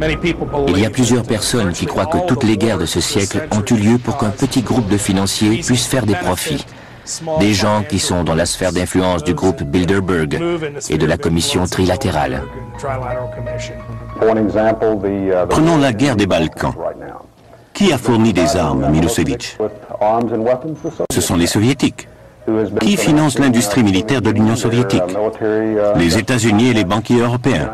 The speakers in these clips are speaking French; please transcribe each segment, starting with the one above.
Il y a plusieurs personnes qui croient que toutes les guerres de ce siècle ont eu lieu pour qu'un petit groupe de financiers puisse faire des profits. Des gens qui sont dans la sphère d'influence du groupe Bilderberg et de la commission trilatérale. Prenons la guerre des Balkans. Qui a fourni des armes à Milosevic? Ce sont les Soviétiques. Qui finance l'industrie militaire de l'Union soviétique? Les États-Unis et les banquiers européens.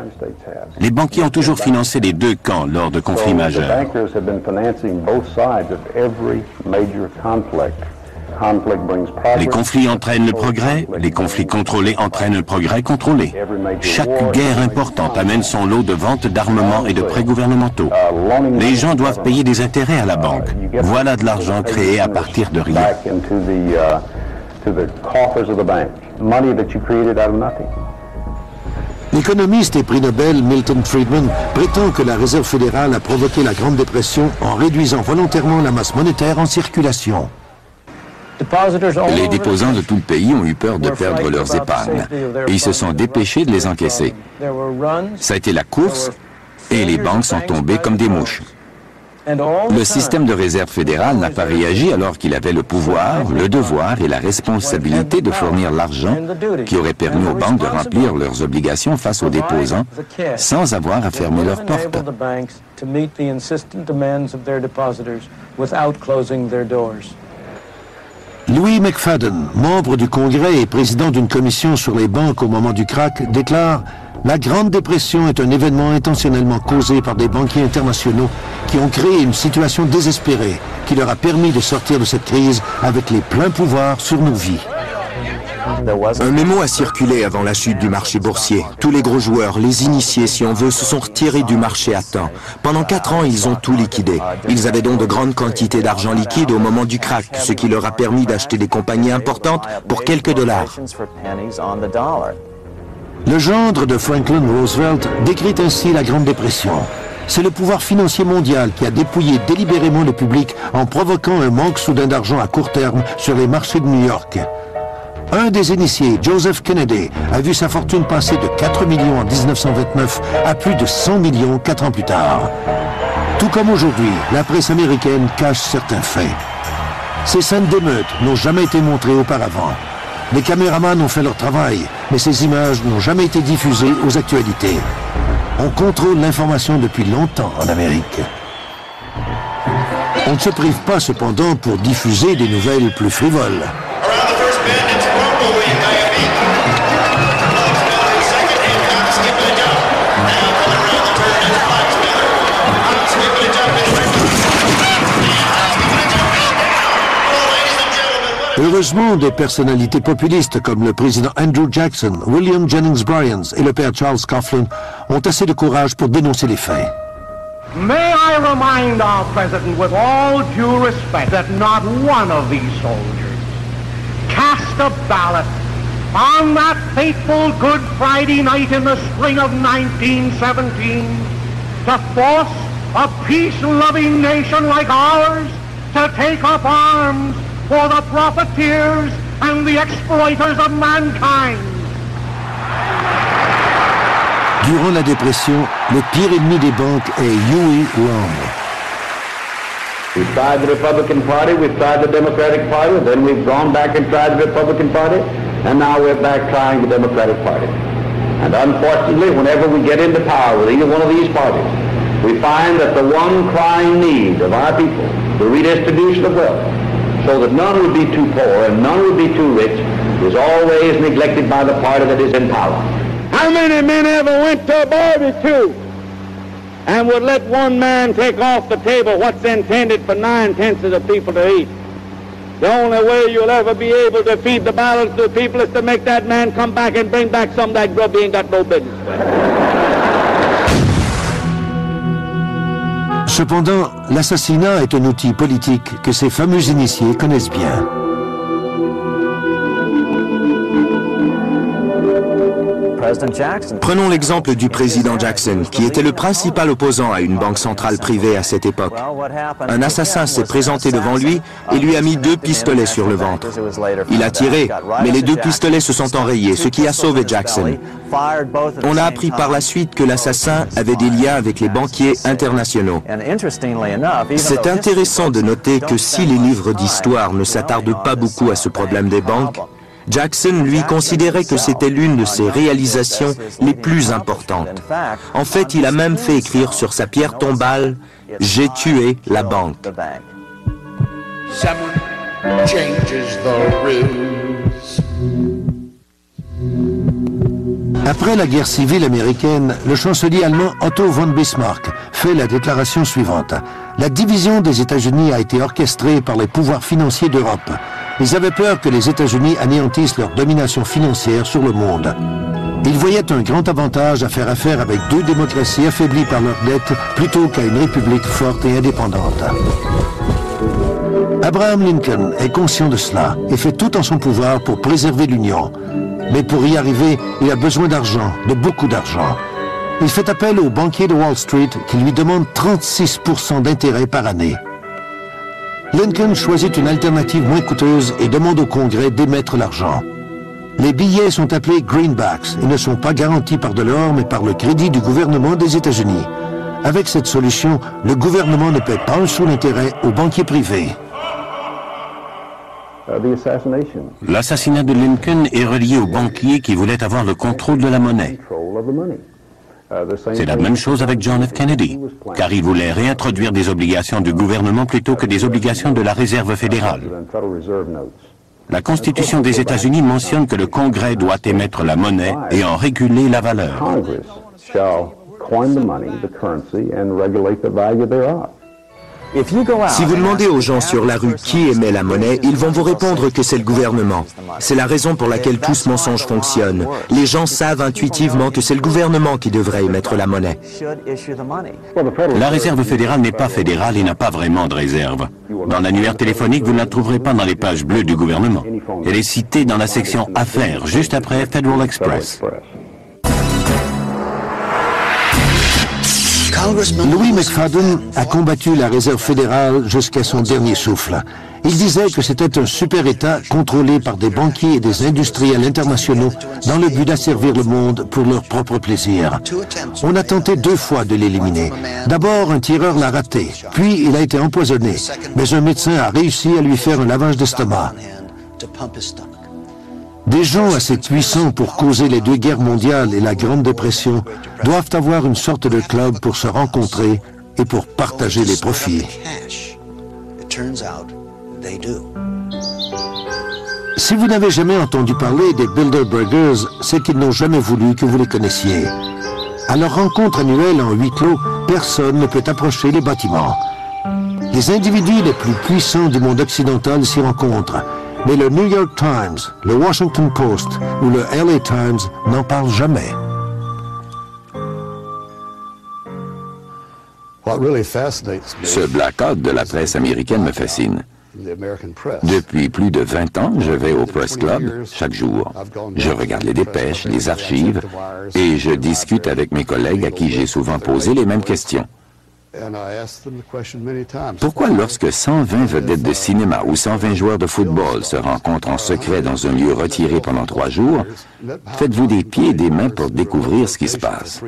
Les banquiers ont toujours financé les deux camps lors de conflits majeurs. Les conflits entraînent le progrès, les conflits contrôlés entraînent le progrès contrôlé. Chaque guerre importante amène son lot de ventes d'armements et de prêts gouvernementaux. Les gens doivent payer des intérêts à la banque. Voilà de l'argent créé à partir de rien. L'économiste et prix Nobel Milton Friedman prétend que la Réserve fédérale a provoqué la Grande Dépression en réduisant volontairement la masse monétaire en circulation. Les déposants de tout le pays ont eu peur de perdre leurs épargnes et ils se sont dépêchés de les encaisser. Ça a été la course et les banques sont tombées comme des mouches. Le système de réserve fédérale n'a pas réagi alors qu'il avait le pouvoir, le devoir et la responsabilité de fournir l'argent qui aurait permis aux banques de remplir leurs obligations face aux déposants sans avoir à fermer leurs portes. Louis McFadden, membre du Congrès et président d'une commission sur les banques au moment du krach, déclare « La Grande Dépression est un événement intentionnellement causé par des banquiers internationaux qui ont créé une situation désespérée qui leur a permis de sortir de cette crise avec les pleins pouvoirs sur nos vies. » Un mémo a circulé avant la chute du marché boursier. Tous les gros joueurs, les initiés si on veut, se sont retirés du marché à temps. Pendant 4 ans, ils ont tout liquidé. Ils avaient donc de grandes quantités d'argent liquide au moment du krach, ce qui leur a permis d'acheter des compagnies importantes pour quelques dollars. Le gendre de Franklin Roosevelt décrit ainsi la Grande Dépression. C'est le pouvoir financier mondial qui a dépouillé délibérément le public en provoquant un manque soudain d'argent à court terme sur les marchés de New York. Un des initiés, Joseph Kennedy, a vu sa fortune passer de 4 millions en 1929 à plus de 100 millions 4 ans plus tard. Tout comme aujourd'hui, la presse américaine cache certains faits. Ces scènes d'émeutes n'ont jamais été montrées auparavant. Les caméramans ont fait leur travail, mais ces images n'ont jamais été diffusées aux actualités. On contrôle l'information depuis longtemps en Amérique. On ne se prive pas cependant pour diffuser des nouvelles plus frivoles. Heureusement, des personnalités populistes comme le président Andrew Jackson, William Jennings Bryan et le père Charles Coughlin ont assez de courage pour dénoncer les faits. May I remind our president with all due respect that not one of these soldiers cast a ballot on that fateful Good Friday night in the spring of 1917 to force a peace-loving nation like ours to take up arms for the profiteers and the exploiters of mankind. Durant la dépression, le pire ennemi des banques est Huey Long. We've tried the Republican Party, we've tried the Democratic Party, then we've gone back and tried the Republican Party, and now we're back trying the Democratic Party. And unfortunately, whenever we get into power with either one of these parties, we find that the one crying need of our people, the redistribution of wealth, so that none would be too poor and none would be too rich, is always neglected by the party that is in power. How many men ever went to a barbecue and would let one man take off the table what's intended for 9/10 of the people to eat? The only way you'll ever be able to feed the balance to the people is to make that man come back and bring back some of that grub he ain't got no business with. Cependant, l'assassinat est un outil politique que ces fameux initiés connaissent bien. Prenons l'exemple du président Jackson, qui était le principal opposant à une banque centrale privée à cette époque. Un assassin s'est présenté devant lui et lui a mis 2 pistolets sur le ventre. Il a tiré, mais les 2 pistolets se sont enrayés, ce qui a sauvé Jackson. On a appris par la suite que l'assassin avait des liens avec les banquiers internationaux. C'est intéressant de noter que si les livres d'histoire ne s'attardent pas beaucoup à ce problème des banques, Jackson, lui, considérait que c'était l'une de ses réalisations les plus importantes. En fait, il a même fait écrire sur sa pierre tombale « J'ai tué la banque ». Après la guerre civile américaine, le chancelier allemand Otto von Bismarck fait la déclaration suivante. La division des États-Unis a été orchestrée par les pouvoirs financiers d'Europe. Ils avaient peur que les États-Unis anéantissent leur domination financière sur le monde. Ils voyaient un grand avantage à faire affaire avec 2 démocraties affaiblies par leurs dettes plutôt qu'à une république forte et indépendante. Abraham Lincoln est conscient de cela et fait tout en son pouvoir pour préserver l'Union. Mais pour y arriver, il a besoin d'argent, de beaucoup d'argent. Il fait appel aux banquiers de Wall Street qui lui demandent 36% d'intérêt par année. Lincoln choisit une alternative moins coûteuse et demande au Congrès d'émettre l'argent. Les billets sont appelés greenbacks et ne sont pas garantis par de l'or mais par le crédit du gouvernement des États-Unis. Avec cette solution, le gouvernement ne paie pas un sou d'intérêt aux banquiers privés. L'assassinat de Lincoln est relié aux banquiers qui voulaient avoir le contrôle de la monnaie. C'est la même chose avec John F. Kennedy, car il voulait réintroduire des obligations du gouvernement plutôt que des obligations de la Réserve fédérale. La Constitution des États-Unis mentionne que le Congrès doit émettre la monnaie et en réguler la valeur. Si vous demandez aux gens sur la rue qui émet la monnaie, ils vont vous répondre que c'est le gouvernement. C'est la raison pour laquelle tout ce mensonge fonctionne. Les gens savent intuitivement que c'est le gouvernement qui devrait émettre la monnaie. La Réserve fédérale n'est pas fédérale et n'a pas vraiment de réserve. Dans l'annuaire téléphonique, vous ne la trouverez pas dans les pages bleues du gouvernement. Elle est citée dans la section Affaires, juste après Federal Express. Louis McFadden a combattu la Réserve fédérale jusqu'à son dernier souffle. Il disait que c'était un super-État contrôlé par des banquiers et des industriels internationaux dans le but d'asservir le monde pour leur propre plaisir. On a tenté 2 fois de l'éliminer. D'abord, un tireur l'a raté, puis il a été empoisonné, mais un médecin a réussi à lui faire un lavage d'estomac. Des gens assez puissants pour causer les 2 guerres mondiales et la Grande Dépression doivent avoir une sorte de club pour se rencontrer et pour partager les profits. Si vous n'avez jamais entendu parler des Bilderbergers, c'est qu'ils n'ont jamais voulu que vous les connaissiez. À leur rencontre annuelle en huis clos, personne ne peut approcher les bâtiments. Les individus les plus puissants du monde occidental s'y rencontrent. Mais le New York Times, le Washington Post ou le LA Times n'en parlent jamais. Ce blackout de la presse américaine me fascine. Depuis plus de 20 ans, je vais au Press Club chaque jour. Je regarde les dépêches, les archives et je discute avec mes collègues à qui j'ai souvent posé les mêmes questions. Pourquoi lorsque 120 vedettes de cinéma ou 120 joueurs de football se rencontrent en secret dans un lieu retiré pendant 3 jours, faites-vous des pieds et des mains pour découvrir ce qui se passe?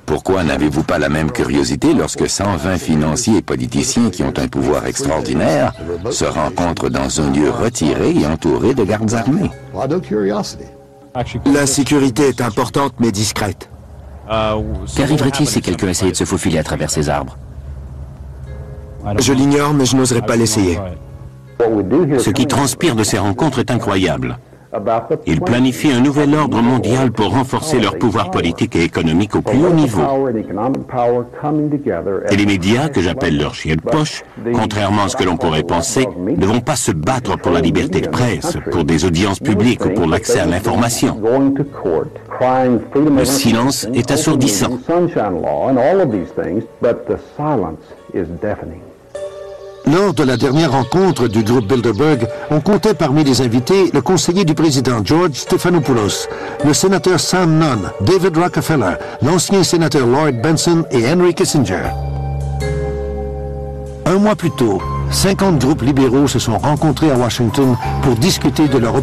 Pourquoi n'avez-vous pas la même curiosité lorsque 120 financiers et politiciens qui ont un pouvoir extraordinaire se rencontrent dans un lieu retiré et entouré de gardes armés? La sécurité est importante mais discrète. Qu'arriverait-il si quelqu'un essayait de se faufiler à travers ces arbres? Je l'ignore, mais je n'oserais pas l'essayer. Ce qui transpire de ces rencontres est incroyable. Ils planifient un nouvel ordre mondial pour renforcer leur pouvoir politique et économique au plus haut niveau. Et les médias, que j'appelle leurs chiens de poche, contrairement à ce que l'on pourrait penser, ne vont pas se battre pour la liberté de presse, pour des audiences publiques ou pour l'accès à l'information. Le silence est assourdissant. Lors de la dernière rencontre du groupe Bilderberg, on comptait parmi les invités le conseiller du président George Stephanopoulos, le sénateur Sam Nunn, David Rockefeller, l'ancien sénateur Lloyd Bentsen et Henry Kissinger. Un mois plus tôt, 50 groupes libéraux se sont rencontrés à Washington pour discuter de leur